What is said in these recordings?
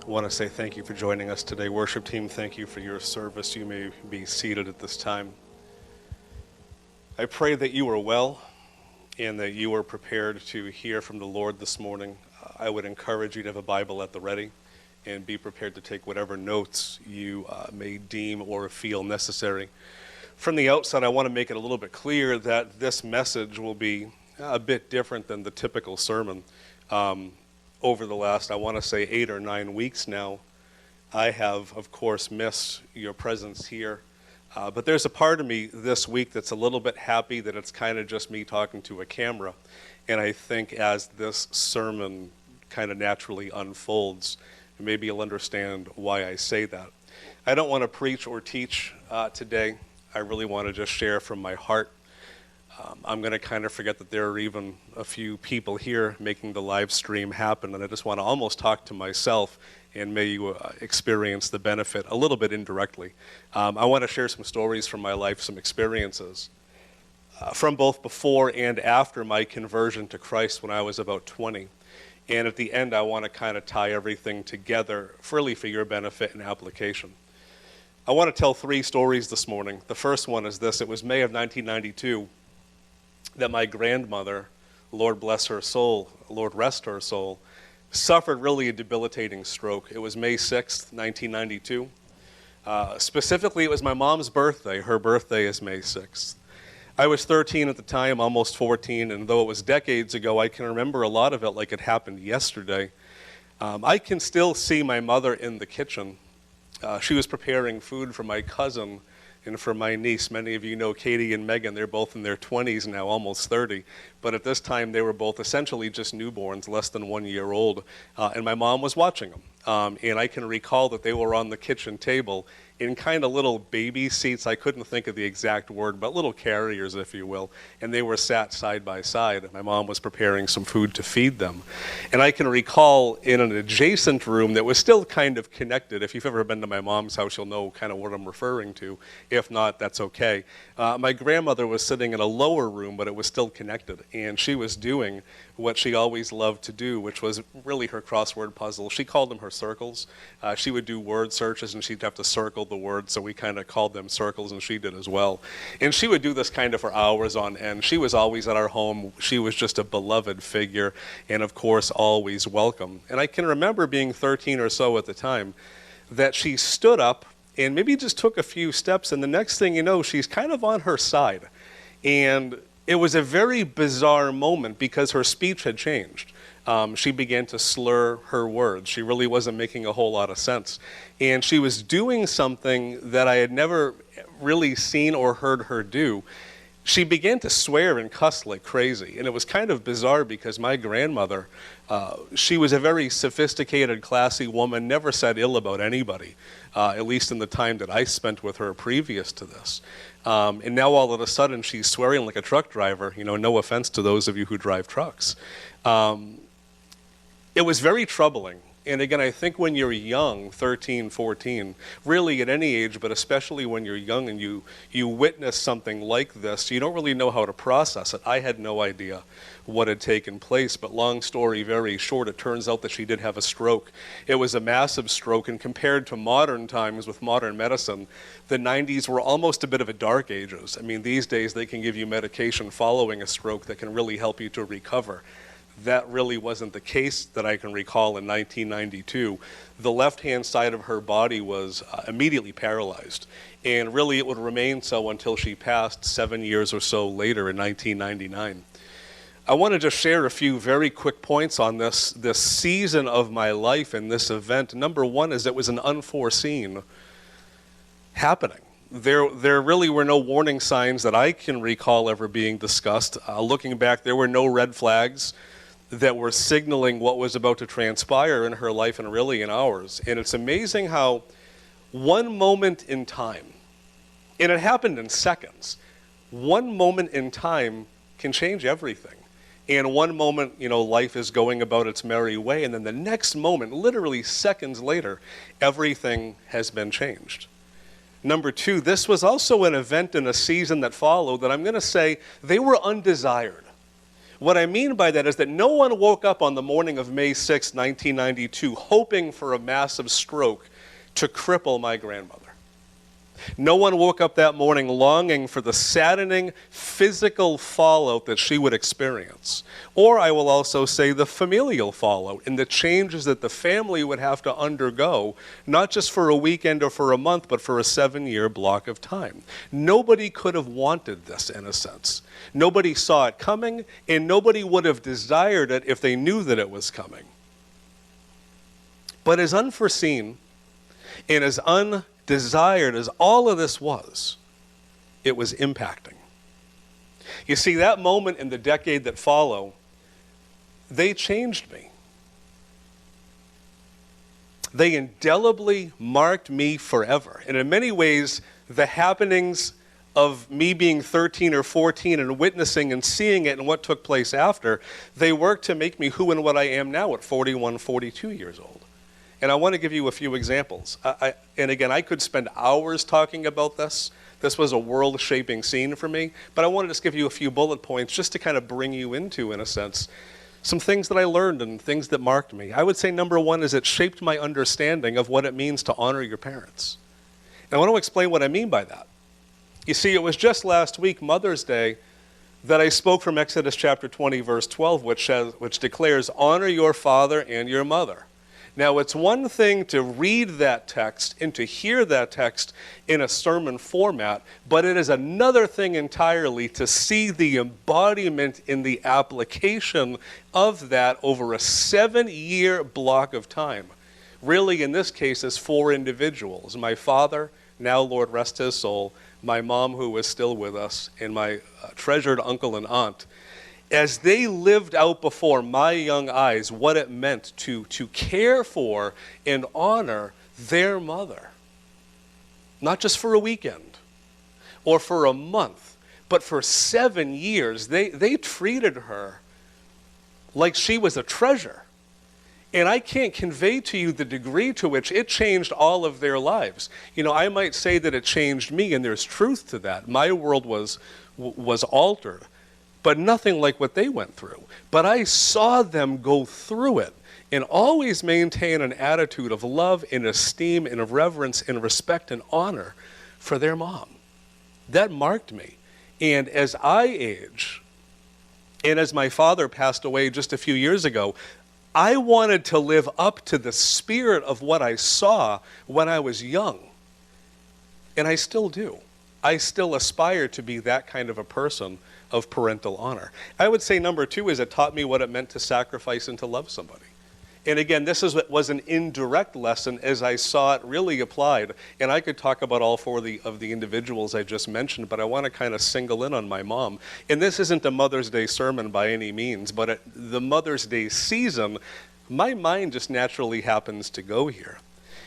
I want to say thank you for joining us today. Worship team, thank you for your service. You may be seated at this time. I pray that you are well and that you are prepared to hear from the Lord this morning. I would encourage you to have a Bible at the ready and be prepared to take whatever notes you may deem or feel necessary. From the outset, I want to make it a little bit clear that this message will be a bit different than the typical sermon. Over the last, I want to say 8 or 9 weeks now, I have, of course, missed your presence here. But there's a part of me this week that's a little bit happy that it's kind of just me talking to a camera. And I think as this sermon kind of naturally unfolds, maybe you'll understand why I say that. I don't want to preach or teach today. I really want to just share from my heart. I'm going to kind of forget that there are even a few people here making the live stream happen, and I just want to almost talk to myself, and may you experience the benefit a little bit indirectly. I want to share some stories from my life, some experiences from both before and after my conversion to Christ when I was about 20. And at the end, I want to kind of tie everything together, really for your benefit and application. I want to tell 3 stories this morning. The first one is this. It was May of 1992. That my grandmother, Lord bless her soul, Lord rest her soul, suffered really a debilitating stroke. It was May 6th, 1992. Specifically, it was my mom's birthday. Her birthday is May 6th. I was 13 at the time, almost 14, and though it was decades ago, I can remember a lot of it like it happened yesterday. I can still see my mother in the kitchen. She was preparing food for my cousin and for my niece. Many of you know Katie and Megan. They're both in their 20s now, almost 30. But at this time, they were both essentially just newborns, less than 1 year old. And my mom was watching them. And I can recall that they were on the kitchen table in kind of little baby seats. I couldn't think of the exact word, but little carriers, if you will. And they were sat side by side. My mom was preparing some food to feed them. And I can recall in an adjacent room that was still kind of connected. If you've ever been to my mom's house, you'll know kind of what I'm referring to. If not, that's okay. My grandmother was sitting in a lower room, but it was still connected. And she was doing what she always loved to do, which was really her crossword puzzle. She called them her circles. She would do word searches, and she'd have to circle the words, so we kind of called them circles, and she did as well. And she would do this kind of for hours on end. She was always at our home. She was just a beloved figure, and of course, always welcome. And I can remember being 13 or so at the time, that she stood up and maybe just took a few steps, and the next thing you know, she's kind of on her side. And it was a very bizarre moment because her speech had changed. She began to slur her words. She really wasn't making a whole lot of sense. And she was doing something that I had never really seen or heard her do. She began to swear and cuss like crazy. And it was kind of bizarre because my grandmother, she was a very sophisticated, classy woman, never said ill about anybody, at least in the time that I spent with her previous to this. And now all of a sudden she's swearing like a truck driver. You know, no offense to those of you who drive trucks. It was very troubling. And again, I think when you're young, 13, 14, really at any age, but especially when you're young and you witness something like this, you don't really know how to process it. I had no idea what had taken place, but long story very short, it turns out that she did have a stroke. It was a massive stroke, and compared to modern times with modern medicine, the 90s were almost a bit of a dark ages. I mean, these days they can give you medication following a stroke that can really help you to recover. That really wasn't the case that I can recall in 1992. The left-hand side of her body was immediately paralyzed, and really it would remain so until she passed 7 years or so later in 1999. I want to just share a few very quick points on this season of my life and this event. Number one is it was an unforeseen happening. There really were no warning signs that I can recall ever being discussed. Looking back, there were no red flags that were signaling what was about to transpire in her life and really in ours. And it's amazing how one moment in time, and it happened in seconds, one moment in time can change everything. And one moment, you know, life is going about its merry way, and then the next moment, literally seconds later, everything has been changed. Number two, this was also an event in a season that followed that I'm going to say they were undesired. What I mean by that is that no one woke up on the morning of May 6, 1992, hoping for a massive stroke to cripple my grandmother. No one woke up that morning longing for the saddening physical fallout that she would experience. Or I will also say the familial fallout and the changes that the family would have to undergo, not just for a weekend or for a month, but for a 7-year block of time. Nobody could have wanted this, in a sense. Nobody saw it coming, and nobody would have desired it if they knew that it was coming. But as unforeseen and as undesired as all of this was, it was impacting. You see, that moment in the decade that followed, they changed me. They indelibly marked me forever. And in many ways, the happenings of me being 13 or 14 and witnessing and seeing it and what took place after, they worked to make me who and what I am now at 41, 42 years old. And I want to give you a few examples. And again, I could spend hours talking about this. This was a world-shaping scene for me. But I want to just give you a few bullet points just to kind of bring you into, in a sense, some things that I learned and things that marked me. I would say number one is it shaped my understanding of what it means to honor your parents. And I want to explain what I mean by that. You see, it was just last week, Mother's Day, that I spoke from Exodus chapter 20, verse 12, which declares, honor your father and your mother. Now, it's one thing to read that text and to hear that text in a sermon format, but it is another thing entirely to see the embodiment in the application of that over a 7-year block of time. Really, in this case, it's 4 individuals. My father, now Lord rest his soul, my mom who is still with us, and my treasured uncle and aunt, as they lived out before my young eyes what it meant to care for and honor their mother. Not just for a weekend or for a month, but for 7 years. They treated her like she was a treasure. And I can't convey to you the degree to which it changed all of their lives. You know, I might say that it changed me, and there's truth to that. My world was altered, but nothing like what they went through. But I saw them go through it and always maintain an attitude of love and esteem and of reverence and respect and honor for their mom. That marked me. And as I age, and as my father passed away just a few years ago, I wanted to live up to the spirit of what I saw when I was young. And I still do. I still aspire to be that kind of a person of parental honor. I would say number 2 is it taught me what it meant to sacrifice and to love somebody. And again, this was an indirect lesson as I saw it really applied. And I could talk about all 4 of the individuals I just mentioned, but I want to kind of single in on my mom. And this isn't a Mother's Day sermon by any means, but at the Mother's Day season, my mind just naturally happens to go here.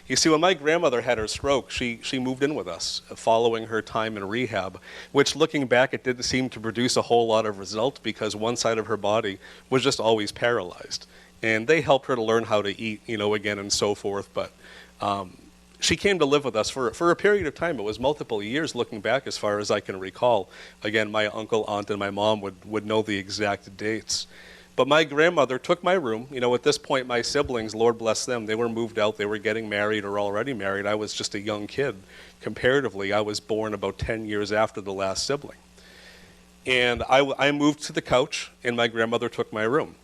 You see, when my grandmother had her stroke, she moved in with us following her time in rehab, which looking back, it didn't seem to produce a whole lot of result because one side of her body was just always paralyzed. And they helped her to learn how to eat, again, and so forth. But she came to live with us for a period of time. It was multiple years looking back as far as I can recall. Again, my uncle, aunt, and my mom would know the exact dates. But my grandmother took my room. At this point, my siblings, Lord bless them, they were moved out. They were getting married or already married. I was just a young kid. Comparatively, I was born about 10 years after the last sibling. And I moved to the couch, and my grandmother took my room.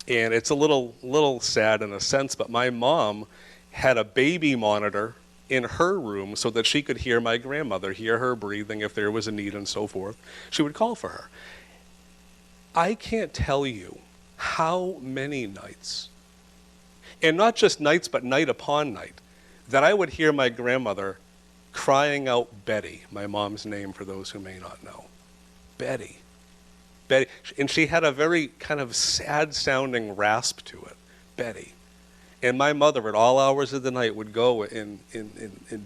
And it's a little sad in a sense, but my mom had a baby monitor in her room so that she could hear my grandmother, hear her breathing if there was a need and so forth. She would call for her. I can't tell you how many nights, and not just nights, but night upon night, that I would hear my grandmother crying out Betty, my mom's name for those who may not know. Betty. Betty. And she had a very kind of sad-sounding rasp to it, Betty. And my mother at all hours of the night would go and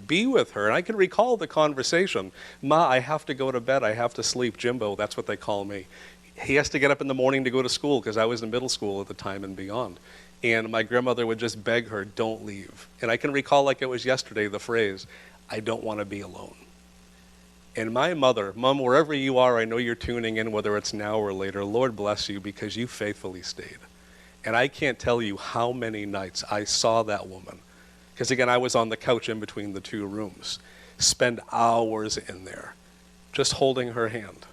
be with her. And I can recall the conversation. Ma, I have to go to bed. I have to sleep. Jimbo, that's what they call me. He has to get up in the morning to go to school because I was in middle school at the time and beyond. And my grandmother would just beg her, don't leave. And I can recall like it was yesterday the phrase, I don't want to be alone. And my mother, Mom, wherever you are, I know you're tuning in, whether it's now or later, Lord bless you because you faithfully stayed. And I can't tell you how many nights I saw that woman, because again, I was on the couch in between the two rooms, spend hours in there just holding her hand.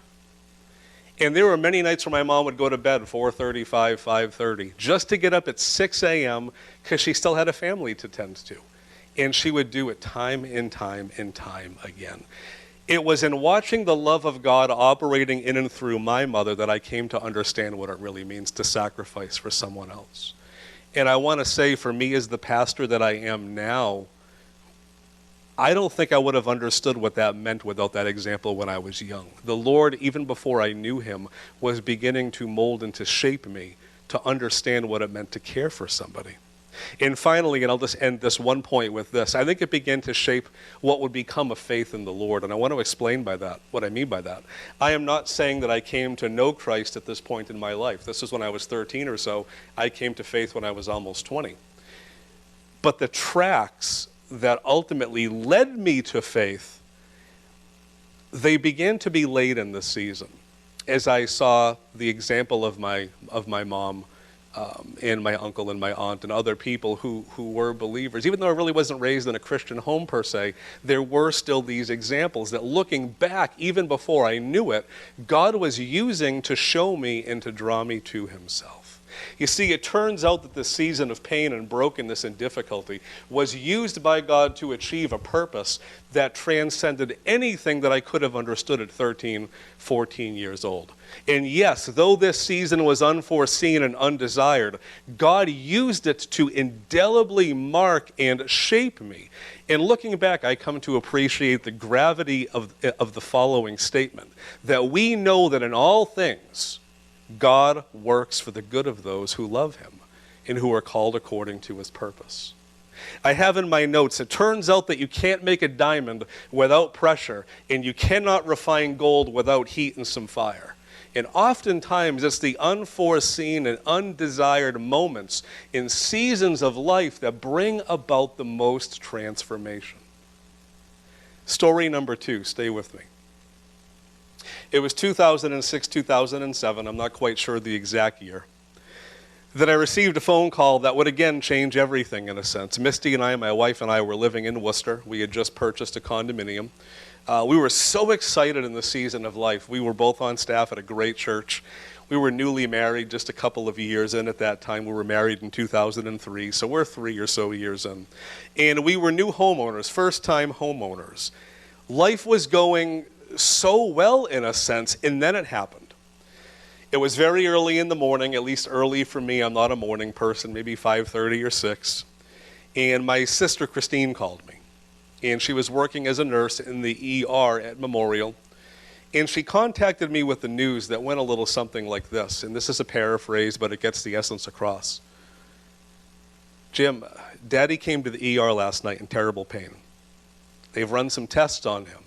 And there were many nights where my mom would go to bed 4:30, 5:30, just to get up at 6 a.m. because she still had a family to tend to. And she would do it time and time and time again. It was in watching the love of God operating in and through my mother that I came to understand what it really means to sacrifice for someone else. And I want to say, for me as the pastor that I am now, I don't think I would have understood what that meant without that example when I was young. The Lord, even before I knew him, was beginning to mold and to shape me to understand what it meant to care for somebody. And finally, and I'll just end this one point with this, I think it began to shape what would become a faith in the Lord. And I want to explain by that what I mean by that. I am not saying that I came to know Christ at this point in my life. This is when I was 13 or so. I came to faith when I was almost 20. But the tracks that ultimately led me to faith, they began to be laid in this season as I saw the example of my mom and my uncle and my aunt and other people who were believers. Even though I really wasn't raised in a Christian home per se, there were still these examples that, looking back, even before I knew it, God was using to show me and to draw me to himself. You see, it turns out that the season of pain and brokenness and difficulty was used by God to achieve a purpose that transcended anything that I could have understood at 13, 14 years old. And yes, though this season was unforeseen and undesired, God used it to indelibly mark and shape me. And looking back, I come to appreciate the gravity of the following statement, that we know that in all things, God works for the good of those who love him and who are called according to his purpose. I have in my notes, it turns out that you can't make a diamond without pressure, and you cannot refine gold without heat and some fire. And oftentimes it's the unforeseen and undesired moments in seasons of life that bring about the most transformation. Story number 2, stay with me. It was 2006, 2007, I'm not quite sure the exact year, that I received a phone call that would again change everything in a sense. Misty and I, my wife and I, were living in Worcester. We had just purchased a condominium. We were so excited in the season of life. We were both on staff at a great church. We were newly married just a couple of years in at that time. We were married in 2003, so we're 3 or so years in. And we were new homeowners, first-time homeowners. Life was going so well in a sense, and then it happened. It was very early in the morning, at least early for me. I'm not a morning person, maybe 5:30 or 6. And my sister Christine called me. And she was working as a nurse in the ER at Memorial. And she contacted me with the news that went a little something like this. And this is a paraphrase, but it gets the essence across. Jim, Daddy came to the ER last night in terrible pain. They've run some tests on him.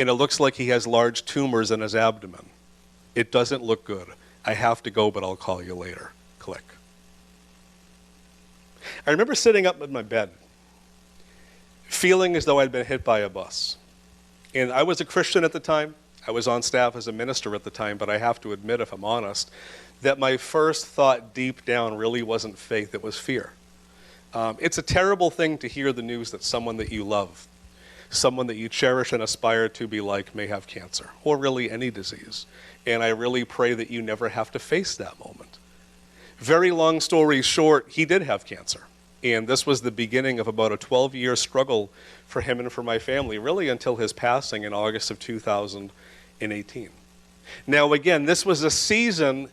And it looks like he has large tumors in his abdomen. It doesn't look good. I have to go, but I'll call you later. Click. I remember sitting up in my bed, feeling as though I'd been hit by a bus. And I was a Christian at the time. I was on staff as a minister at the time, but I have to admit, if I'm honest, that my first thought deep down really wasn't faith, it was fear. It's a terrible thing to hear the news that someone that you love, someone that you cherish and aspire to be like, may have cancer, or really any disease. And I really pray that you never have to face that moment. Very long story short, he did have cancer. And this was the beginning of about a 12-year struggle for him and for my family, really until his passing in August of 2018. Now again, this was a season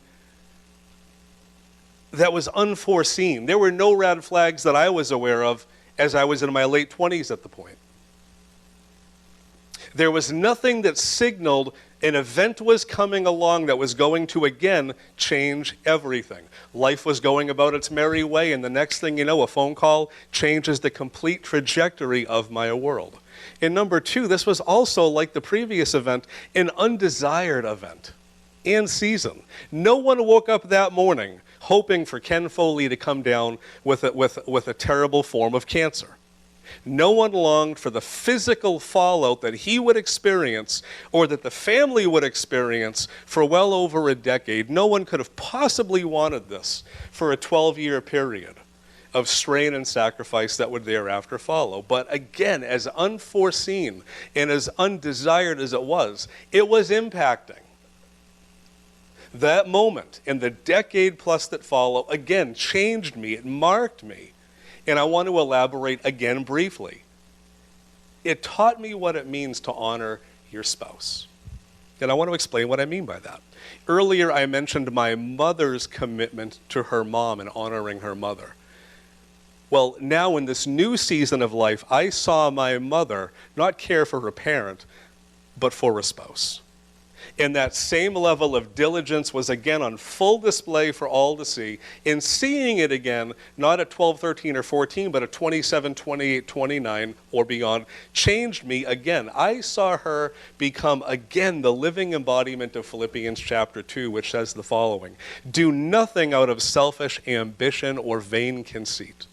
that was unforeseen. There were no red flags that I was aware of as I was in my late 20s at the point. There was nothing that signaled an event was coming along that was going to again change everything. Life was going about its merry way, and the next thing you know, a phone call changes the complete trajectory of my world. And number 2, this was also, like the previous event, an undesired event and season. No one woke up that morning hoping for Ken Foley to come down with a terrible form of cancer. No one longed for the physical fallout that he would experience or that the family would experience for well over a decade. No one could have possibly wanted this for a 12-year period of strain and sacrifice that would thereafter follow. But again, as unforeseen and as undesired as it was impacting. That moment and the decade plus that followed, again, changed me. It marked me. And I want to elaborate again briefly. It taught me what it means to honor your spouse. And I want to explain what I mean by that. Earlier, I mentioned my mother's commitment to her mom and honoring her mother. Well, now in this new season of life, I saw my mother not care for her parent, but for a spouse. And that same level of diligence was again on full display for all to see. In seeing it again, not at 12, 13, or 14, but at 27, 28, 29, or beyond, changed me again. I saw her become again the living embodiment of Philippians chapter 2, which says the following: "Do nothing out of selfish ambition or vain conceit.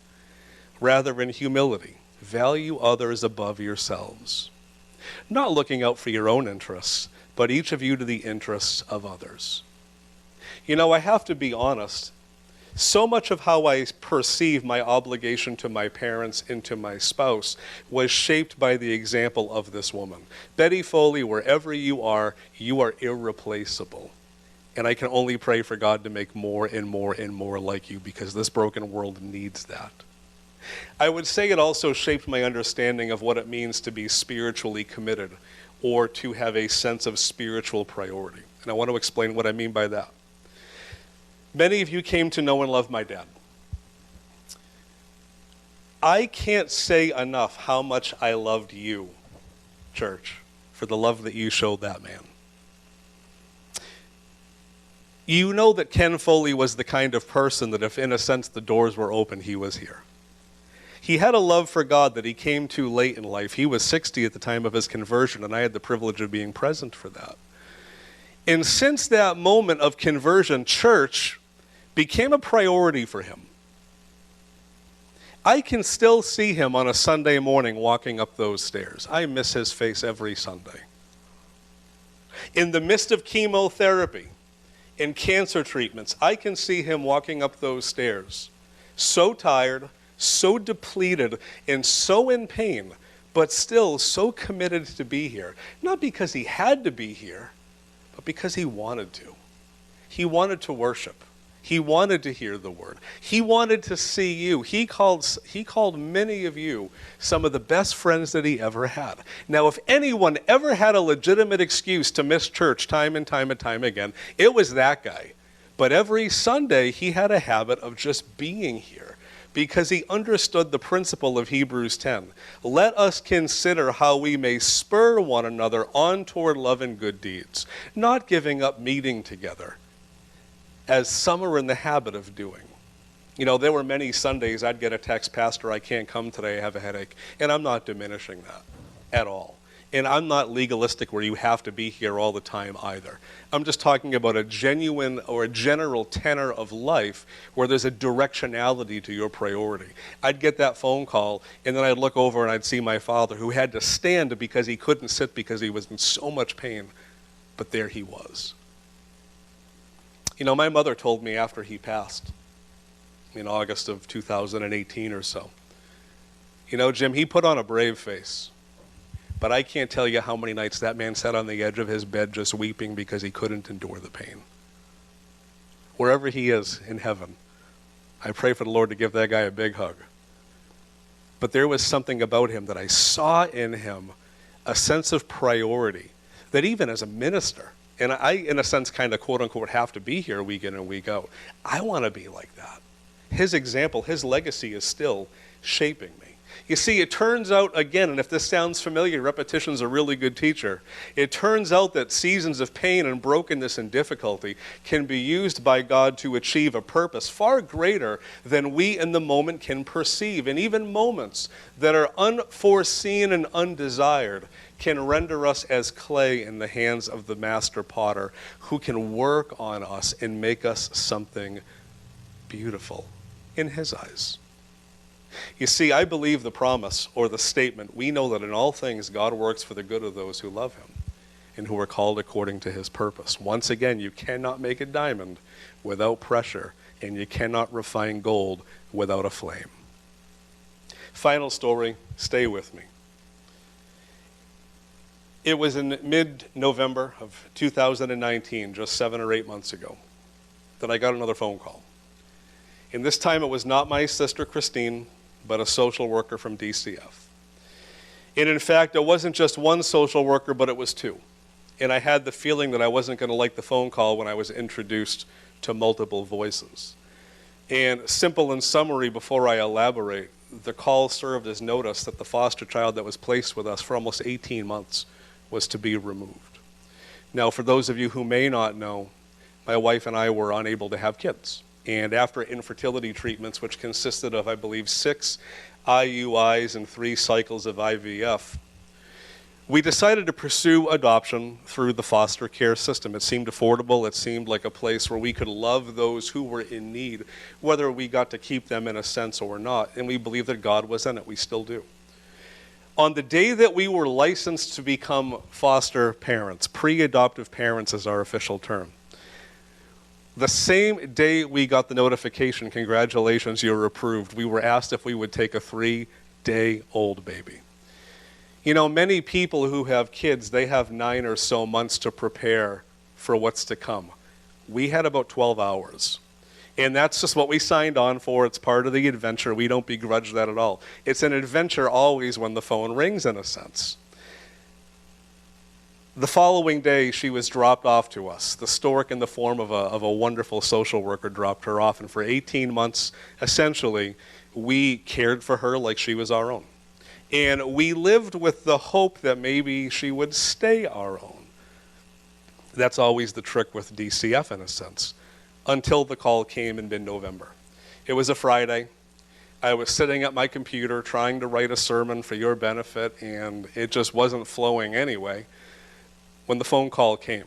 Rather, in humility, value others above yourselves, not looking out for your own interests, but each of you to the interests of others." You know, I have to be honest. So much of how I perceive my obligation to my parents and to my spouse was shaped by the example of this woman. Betty Foley, wherever you are irreplaceable. And I can only pray for God to make more and more and more like you, because this broken world needs that. I would say it also shaped my understanding of what it means to be spiritually committed, or to have a sense of spiritual priority. And I want to explain what I mean by that. Many of you came to know and love my dad. I can't say enough how much I loved you, church, for the love that you showed that man. You know that Ken Foley was the kind of person that if in a sense the doors were open, he was here. He had a love for God that he came to late in life. He was 60 at the time of his conversion, and I had the privilege of being present for that. And since that moment of conversion, church became a priority for him. I can still see him on a Sunday morning walking up those stairs. I miss his face every Sunday. In the midst of chemotherapy and cancer treatments, I can see him walking up those stairs, so tired, so depleted, and so in pain, but still so committed to be here. Not because he had to be here, but because he wanted to. He wanted to worship. He wanted to hear the word. He wanted to see you. He called many of you some of the best friends that he ever had. Now, if anyone ever had a legitimate excuse to miss church time and time and time again, it was that guy. But every Sunday, he had a habit of just being here, because he understood the principle of Hebrews 10. Let us consider how we may spur one another on toward love and good deeds, not giving up meeting together, as some are in the habit of doing. You know, there were many Sundays I'd get a text, "Pastor, I can't come today, I have a headache." And I'm not diminishing that at all. And I'm not legalistic where you have to be here all the time either. I'm just talking about a genuine or a general tenor of life where there's a directionality to your priority. I'd get that phone call, and then I'd look over and I'd see my father, who had to stand because he couldn't sit because he was in so much pain. But there he was. You know, my mother told me after he passed in August of 2018 or so, "You know, Jim, he put on a brave face. But I can't tell you how many nights that man sat on the edge of his bed just weeping because he couldn't endure the pain." Wherever he is in heaven, I pray for the Lord to give that guy a big hug. But there was something about him that I saw in him, a sense of priority, that even as a minister, and I, in a sense, kind of quote-unquote have to be here week in and week out, I want to be like that. His example, his legacy is still shaping me. You see, it turns out, again, and if this sounds familiar, repetition's a really good teacher. It turns out that seasons of pain and brokenness and difficulty can be used by God to achieve a purpose far greater than we in the moment can perceive. And even moments that are unforeseen and undesired can render us as clay in the hands of the master potter, who can work on us and make us something beautiful in his eyes. You see, I believe the promise or the statement, we know that in all things God works for the good of those who love him and who are called according to his purpose. Once again, you cannot make a diamond without pressure, and you cannot refine gold without a flame. Final story, stay with me. It was in mid-November of 2019, just 7 or 8 months ago, that I got another phone call. And this time it was not my sister Christine, but a social worker from DCF. And in fact, it wasn't just one social worker, but it was two. And I had the feeling that I wasn't going to like the phone call when I was introduced to multiple voices. And simple in summary, before I elaborate, the call served as notice that the foster child that was placed with us for almost 18 months was to be removed. Now, for those of you who may not know, my wife and I were unable to have kids. And after infertility treatments, which consisted of, I believe, 6 IUIs and 3 cycles of IVF, we decided to pursue adoption through the foster care system. It seemed affordable. It seemed like a place where we could love those who were in need, whether we got to keep them in a sense or not. And we believed that God was in it. We still do. On the day that we were licensed to become foster parents, pre-adoptive parents is our official term, the same day we got the notification, congratulations, you're approved, we were asked if we would take a 3-day-old baby. You know, many people who have kids, they have 9 or so months to prepare for what's to come. We had about 12 hours. And that's just what we signed on for. It's part of the adventure. We don't begrudge that at all. It's an adventure always when the phone rings, in a sense. The following day, she was dropped off to us. The stork, in the form of a wonderful social worker, dropped her off. And for 18 months, essentially, we cared for her like she was our own. And we lived with the hope that maybe she would stay our own. That's always the trick with DCF, in a sense, until the call came in mid-November. It was a Friday. I was sitting at my computer trying to write a sermon for your benefit, and it just wasn't flowing anyway when the phone call came.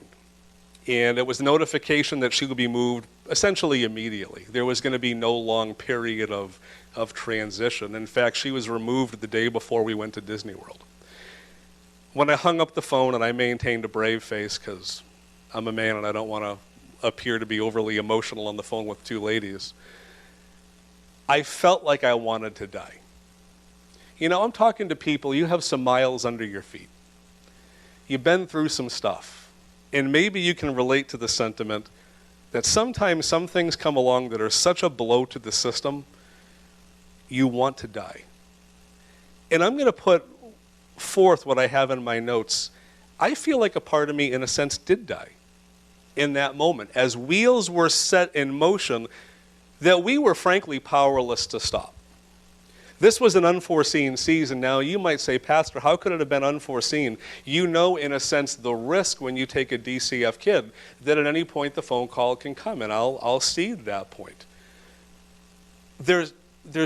And it was a notification that she would be moved essentially immediately. There was going to be no long period of transition. In fact, she was removed the day before we went to Disney World. When I hung up the phone, and I maintained a brave face because I'm a man and I don't want to appear to be overly emotional on the phone with 2 ladies, I felt like I wanted to die. You know, I'm talking to people, you have some miles under your feet. You've been through some stuff. And maybe you can relate to the sentiment that sometimes some things come along that are such a blow to the system, you want to die. And I'm going to put forth what I have in my notes. I feel like a part of me, in a sense, did die in that moment, as wheels were set in motion that we were frankly powerless to stop. This was an unforeseen season. Now, you might say, Pastor, how could it have been unforeseen? You know, in a sense, the risk when you take a DCF kid, that at any point the phone call can come, and I'll cede that point. There's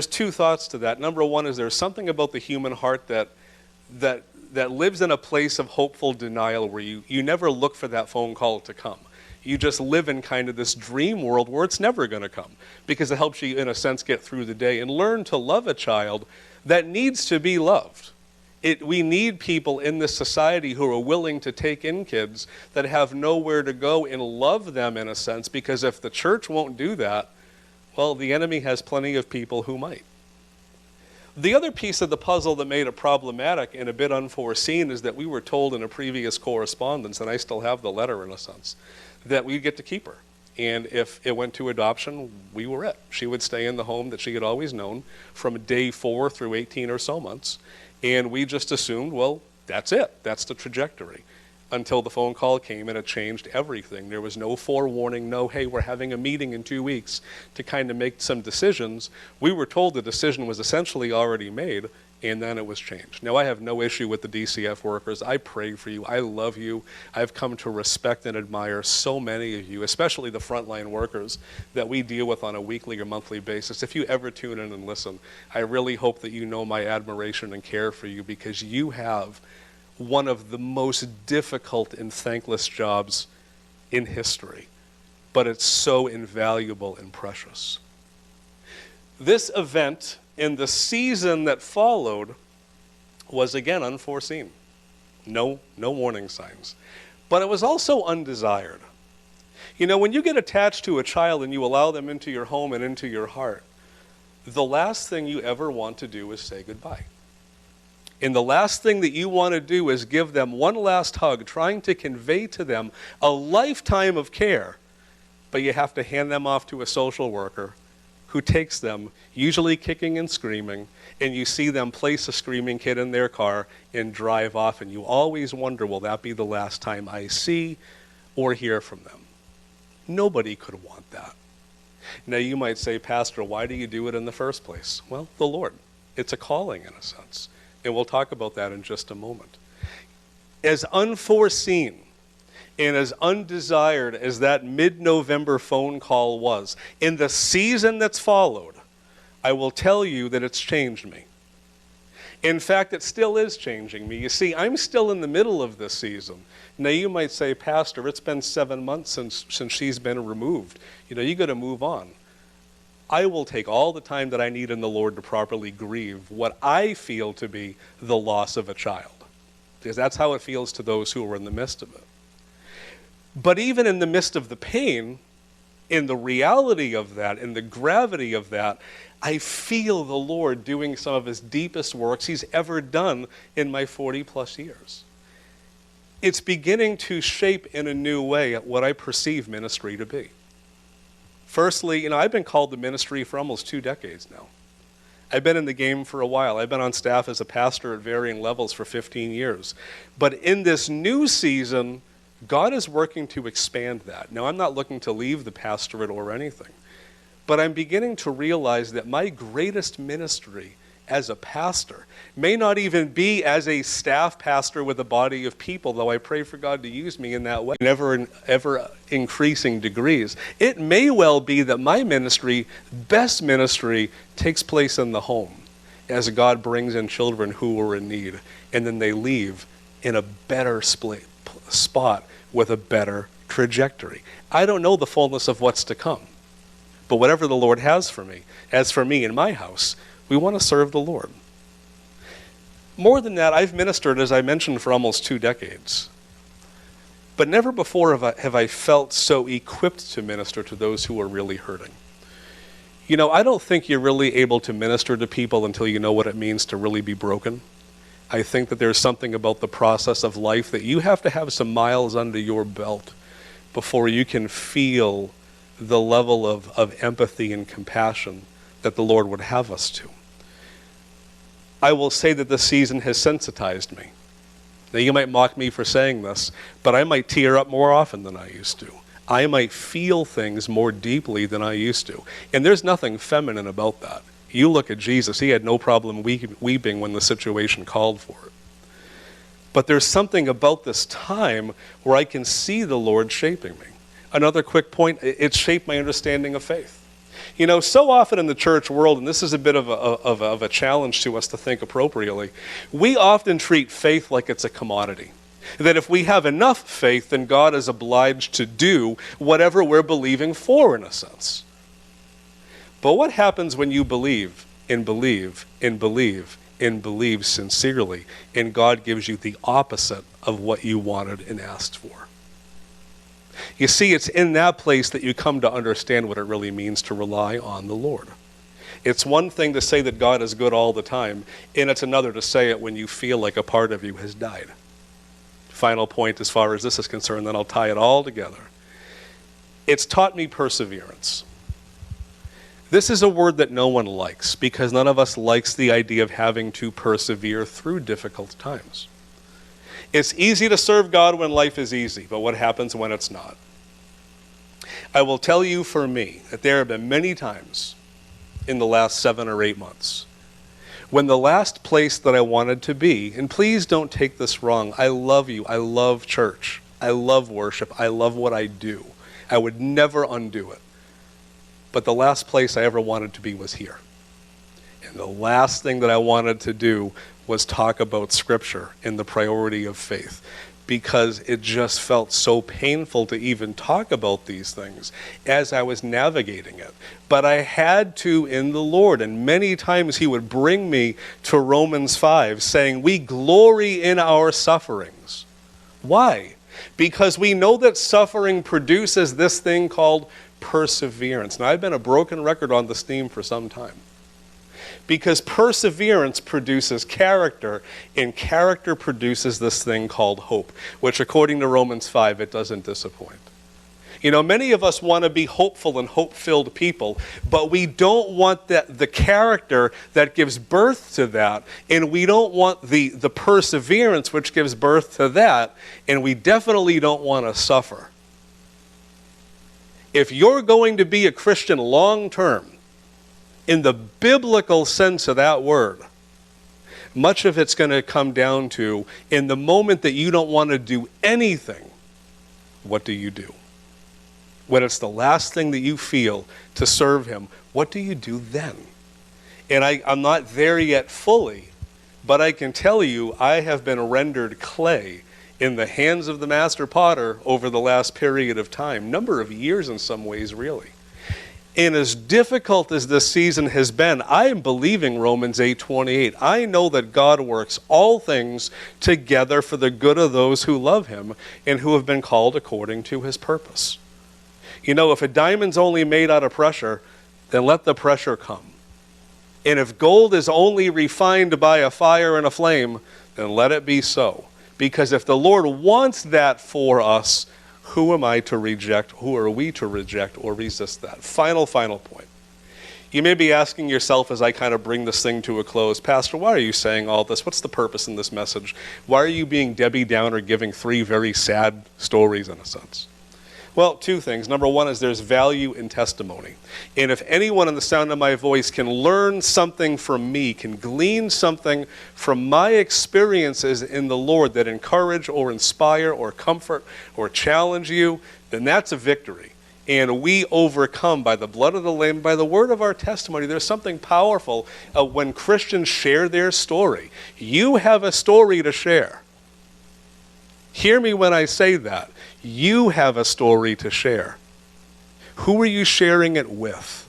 2 thoughts to that. Number one is there's something about the human heart that lives in a place of hopeful denial where you never look for that phone call to come. You just live in kind of this dream world where it's never going to come, because it helps you, in a sense, get through the day and learn to love a child that needs to be loved. We need people in this society who are willing to take in kids that have nowhere to go and love them, in a sense, because if the church won't do that, well, the enemy has plenty of people who might. The other piece of the puzzle that made it problematic and a bit unforeseen is that we were told in a previous correspondence, and I still have the letter in a sense, that we'd get to keep her. And if it went to adoption, we were it. She would stay in the home that she had always known from day 4 through 18 or so months. And we just assumed, well, that's it. That's the trajectory. Until the phone call came and it changed everything. There was no forewarning, no, hey, we're having a meeting in 2 weeks to kind of make some decisions. We were told the decision was essentially already made, and then it was changed. Now, I have no issue with the DCF workers. I pray for you. I love you. I've come to respect and admire so many of you, especially the frontline workers that we deal with on a weekly or monthly basis. If you ever tune in and listen, I really hope that you know my admiration and care for you, because you have one of the most difficult and thankless jobs in history, but it's so invaluable and precious. This event And the season that followed was again unforeseen. No warning signs. But it was also undesired. You know, when you get attached to a child and you allow them into your home and into your heart, the last thing you ever want to do is say goodbye. And the last thing that you want to do is give them one last hug, trying to convey to them a lifetime of care. But you have to hand them off to a social worker who takes them, usually kicking and screaming, and you see them place a screaming kid in their car and drive off, and you always wonder, will that be the last time I see or hear from them? Nobody could want that. Now you might say, Pastor, why do you do it in the first place? Well, the Lord. It's a calling in a sense. And we'll talk about that in just a moment. As unforeseen and as undesired as that mid-November phone call was, in the season that's followed, I will tell you that it's changed me. In fact, it still is changing me. You see, I'm still in the middle of this season. Now you might say, Pastor, it's been 7 months since she's been removed. You know, you got to move on. I will take all the time that I need in the Lord to properly grieve what I feel to be the loss of a child. Because that's how it feels to those who are in the midst of it. But even in the midst of the pain, in the reality of that, in the gravity of that, I feel the Lord doing some of his deepest works he's ever done in my 40 plus years. It's beginning to shape in a new way what I perceive ministry to be. Firstly, I've been called to ministry for almost 2 decades now. I've been in the game for a while. I've been on staff as a pastor at varying levels for 15 years. But in this new season, God is working to expand that. Now, I'm not looking to leave the pastorate or anything, but I'm beginning to realize that my greatest ministry as a pastor may not even be as a staff pastor with a body of people, though I pray for God to use me in that way, in ever increasing degrees. It may well be that my ministry, best ministry, takes place in the home as God brings in children who are in need, and then they leave in a better spot with a better trajectory. I don't know the fullness of what's to come, but whatever the Lord has for me, as for me in my house, we want to serve the Lord. More than that, I've ministered, as I mentioned, for almost 2 decades. But never before have I felt so equipped to minister to those who are really hurting. I don't think you're really able to minister to people until you know what it means to really be broken. I think that there's something about the process of life that you have to have some miles under your belt before you can feel the level of empathy and compassion that the Lord would have us to. I will say that this season has sensitized me. Now, you might mock me for saying this, but I might tear up more often than I used to. I might feel things more deeply than I used to. And there's nothing feminine about that. You look at Jesus, he had no problem weeping when the situation called for it. But there's something about this time where I can see the Lord shaping me. Another quick point, it shaped my understanding of faith. So often in the church world, and this is a bit of a challenge to us to think appropriately, we often treat faith like it's a commodity. That if we have enough faith, then God is obliged to do whatever we're believing for, in a sense. But what happens when you believe and believe and believe and believe sincerely, and God gives you the opposite of what you wanted and asked for? You see, it's in that place that you come to understand what it really means to rely on the Lord. It's one thing to say that God is good all the time, and it's another to say it when you feel like a part of you has died. Final point as far as this is concerned, then I'll tie it all together. It's taught me perseverance. This is a word that no one likes, because none of us likes the idea of having to persevere through difficult times. It's easy to serve God when life is easy, but what happens when it's not? I will tell you for me that there have been many times in the last 7 or 8 months when the last place that I wanted to be, and please don't take this wrong, I love you, I love church, I love worship, I love what I do. I would never undo it. But the last place I ever wanted to be was here. And the last thing that I wanted to do was talk about Scripture and the priority of faith. because it just felt so painful to even talk about these things as I was navigating it. But I had to in the Lord, and many times he would bring me to Romans 5 saying, we glory in our sufferings. Why? Because we know that suffering produces this thing called perseverance. Now, I've been a broken record on this theme for some time. Because perseverance produces character, and character produces this thing called hope, which according to Romans 5, it doesn't disappoint. You know, many of us want to be hopeful and hope-filled people, but we don't want the character that gives birth to that, and we don't want the perseverance which gives birth to that, and we definitely don't want to suffer. If you're going to be a Christian long-term, in the biblical sense of that word, much of it's going to come down to, in the moment that you don't want to do anything, what do you do? When it's the last thing that you feel to serve him, what do you do then? And I'm not there yet fully, but I can tell you I have been rendered clay in the hands of the master potter over the last period of time, number of years in some ways, really. And as difficult as this season has been, I am believing Romans 8:28. I know that God works all things together for the good of those who love him and who have been called according to his purpose. You know, if a diamond's only made out of pressure, then let the pressure come. And if gold is only refined by a fire and a flame, then let it be so. Because if the Lord wants that for us, who am I to reject? Who are we to reject or resist that? Final point. You may be asking yourself as I kind of bring this thing to a close, Pastor, why are you saying all this? What's the purpose in this message? Why are you being Debbie Downer, giving 3 very sad stories in a sense? Well, 2 things. Number 1 is there's value in testimony. And if anyone in the sound of my voice can learn something from me, can glean something from my experiences in the Lord that encourage or inspire or comfort or challenge you, then that's a victory. And we overcome by the blood of the Lamb, by the word of our testimony. There's something powerful when Christians share their story. You have a story to share. Hear me when I say that. You have a story to share. Who are you sharing it with?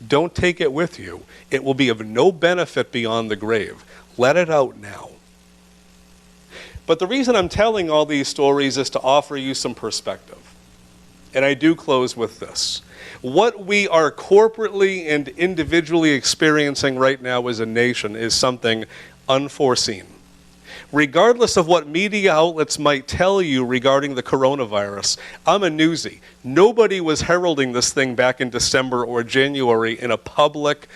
Don't take it with you. It will be of no benefit beyond the grave. Let it out now. But the reason I'm telling all these stories is to offer you some perspective. And I do close with this. What we are corporately and individually experiencing right now as a nation is something unforeseen. Regardless of what media outlets might tell you regarding the coronavirus, I'm a newsie. Nobody was heralding this thing back in December or January in a public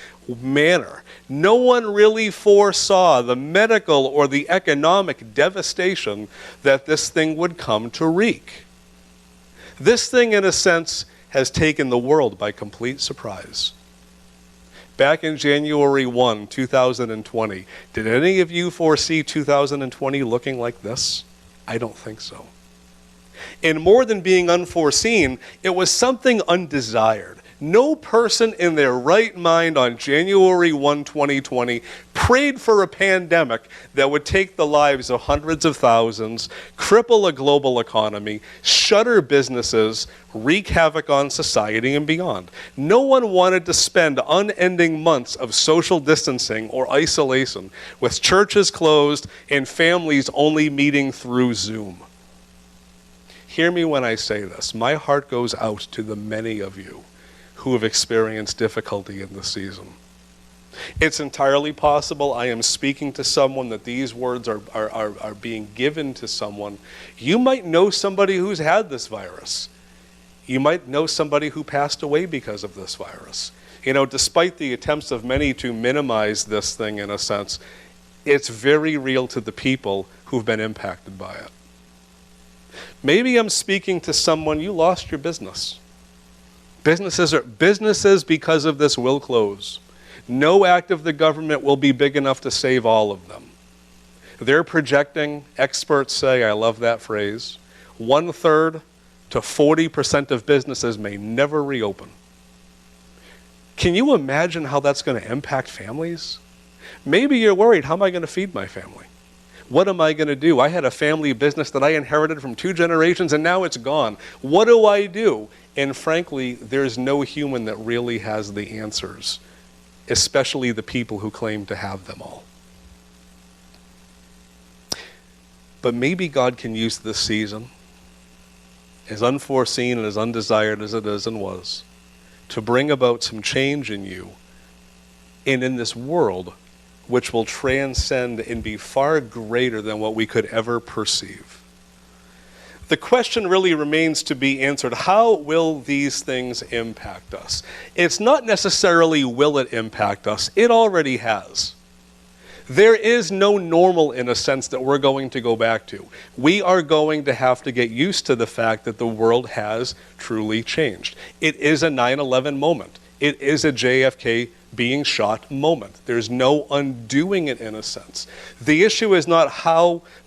manner. No one really foresaw the medical or the economic devastation that this thing would come to wreak. This thing, in a sense, has taken the world by complete surprise. Back in January 1, 2020, did any of you foresee 2020 looking like this? I don't think so. And more than being unforeseen, it was something undesired. No person in their right mind on January 1, 2020 prayed for a pandemic that would take the lives of hundreds of thousands, cripple a global economy, shutter businesses, wreak havoc on society and beyond. No one wanted to spend unending months of social distancing or isolation with churches closed and families only meeting through Zoom. Hear me when I say this. My heart goes out to the many of you who have experienced difficulty in this season. It's entirely possible I am speaking to someone that these words are being given to someone. You might know somebody who's had this virus. You might know somebody who passed away because of this virus. You know, despite the attempts of many to minimize this thing in a sense, it's very real to the people who've been impacted by it. Maybe I'm speaking to someone, you lost your business. Businesses because of this will close. No act of the government will be big enough to save all of them. They're projecting, experts say, I love that phrase, 1/3 to 40% of businesses may never reopen. Can you imagine how that's going to impact families? Maybe you're worried, how am I going to feed my family? What am I going to do? I had a family business that I inherited from 2 generations and now it's gone. What do I do? And frankly, there's no human that really has the answers, especially the people who claim to have them all. But maybe God can use this season, as unforeseen and as undesired as it is and was, to bring about some change in you and in this world, which will transcend and be far greater than what we could ever perceive. The question really remains to be answered: how will these things impact us? It's not necessarily will it impact us, it already has. There is no normal in a sense that we're going to go back to. We are going to have to get used to the fact that the world has truly changed. It is a 9/11 moment. It is a JFK being shot moment. There's no undoing it in a sense. The issue is not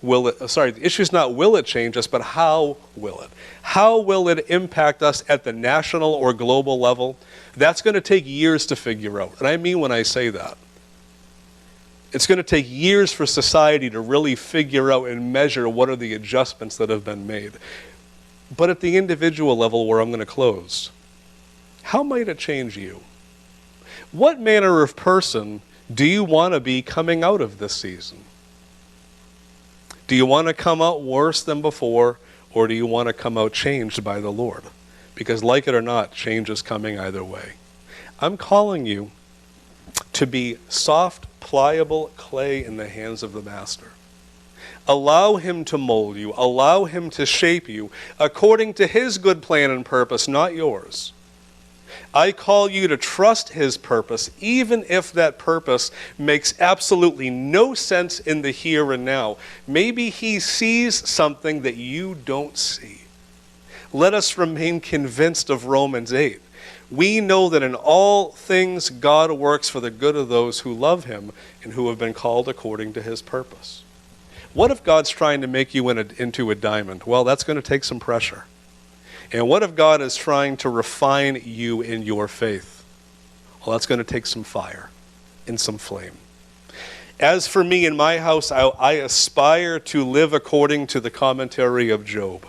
will it change us, but how will it? How will it impact us at the national or global level? That's going to take years to figure out. And I mean when I say that. It's going to take years for society to really figure out and measure what are the adjustments that have been made. But at the individual level, where I'm going to close, how might it change you? What manner of person do you want to be coming out of this season? Do you want to come out worse than before, or do you want to come out changed by the Lord? Because like it or not, change is coming either way. I'm calling you to be soft, pliable clay in the hands of the Master. Allow him to mold you. Allow him to shape you according to his good plan and purpose, not yours. I call you to trust his purpose, even if that purpose makes absolutely no sense in the here and now. Maybe he sees something that you don't see. Let us remain convinced of Romans 8. We know that in all things God works for the good of those who love him and who have been called according to his purpose. What if God's trying to make you into a diamond? Well, that's going to take some pressure. And what if God is trying to refine you in your faith? Well, that's going to take some fire and some flame. As for me in my house, I aspire to live according to the commentary of Job.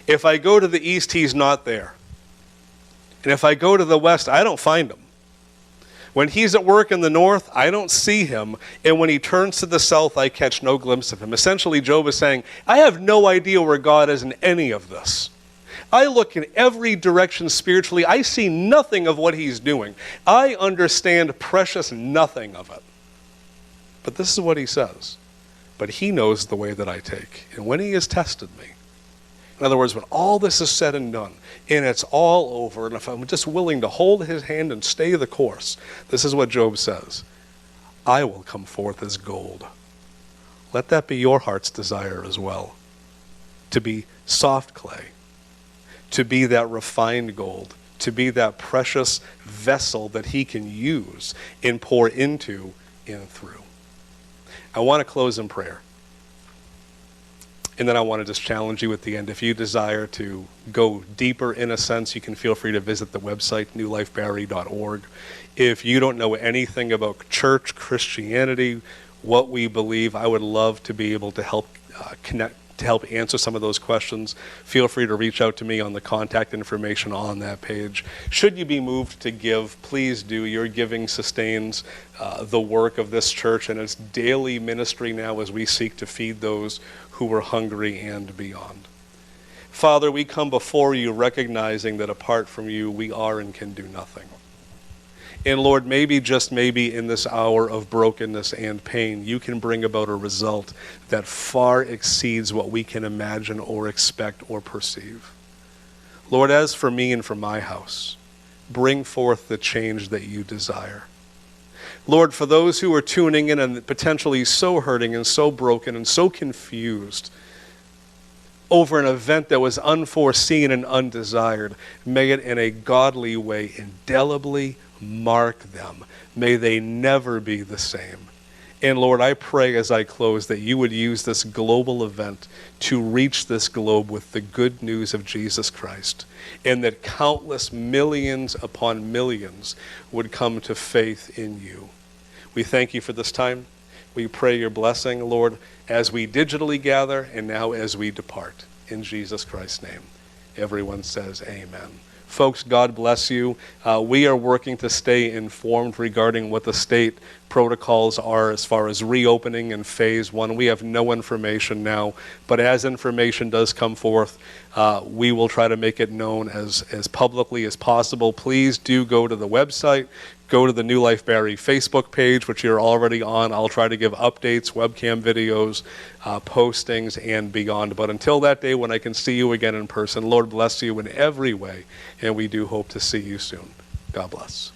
If I go to the east, he's not there. And if I go to the west, I don't find him. When he's at work in the north, I don't see him. And when he turns to the south, I catch no glimpse of him. Essentially, Job is saying, I have no idea where God is in any of this. I look in every direction spiritually. I see nothing of what he's doing. I understand precious nothing of it. But this is what he says. But he knows the way that I take. And when he has tested me, in other words, when all this is said and done, and it's all over, and if I'm just willing to hold his hand and stay the course, this is what Job says: I will come forth as gold. Let that be your heart's desire as well. To be soft clay. To be that refined gold. To be that precious vessel that he can use and pour into and through. I want to close in prayer. And then I want to just challenge you at the end. If you desire to go deeper in a sense, you can feel free to visit the website, newlifebarrie.org. If you don't know anything about church, Christianity, what we believe, I would love to be able to help help answer some of those questions. Feel free to reach out to me on the contact information on that page. Should you be moved to give, please do. Your giving sustains the work of this church and its daily ministry now as we seek to feed those who are hungry and beyond. Father, we come before you recognizing that apart from you, we are and can do nothing. And Lord, maybe, just maybe, in this hour of brokenness and pain, you can bring about a result that far exceeds what we can imagine or expect or perceive. Lord, as for me and for my house, bring forth the change that you desire. Lord, for those who are tuning in and potentially so hurting and so broken and so confused over an event that was unforeseen and undesired, may it in a godly way indelibly mark them. May they never be the same. And Lord, I pray as I close that you would use this global event to reach this globe with the good news of Jesus Christ, and that countless millions upon millions would come to faith in you. We thank you for this time. We pray your blessing, Lord, as we digitally gather and now as we depart. In Jesus Christ's name. Everyone says amen. Folks, God bless you. We are working to stay informed regarding what the state protocols are as far as reopening in phase one. We have no information now, but as information does come forth, we will try to make it known as publicly as possible. Please do go to the website. Go to the New Life Barrie Facebook page, which you're already on. I'll try to give updates, webcam videos, postings, and beyond. But until that day when I can see you again in person, Lord bless you in every way, and we do hope to see you soon. God bless.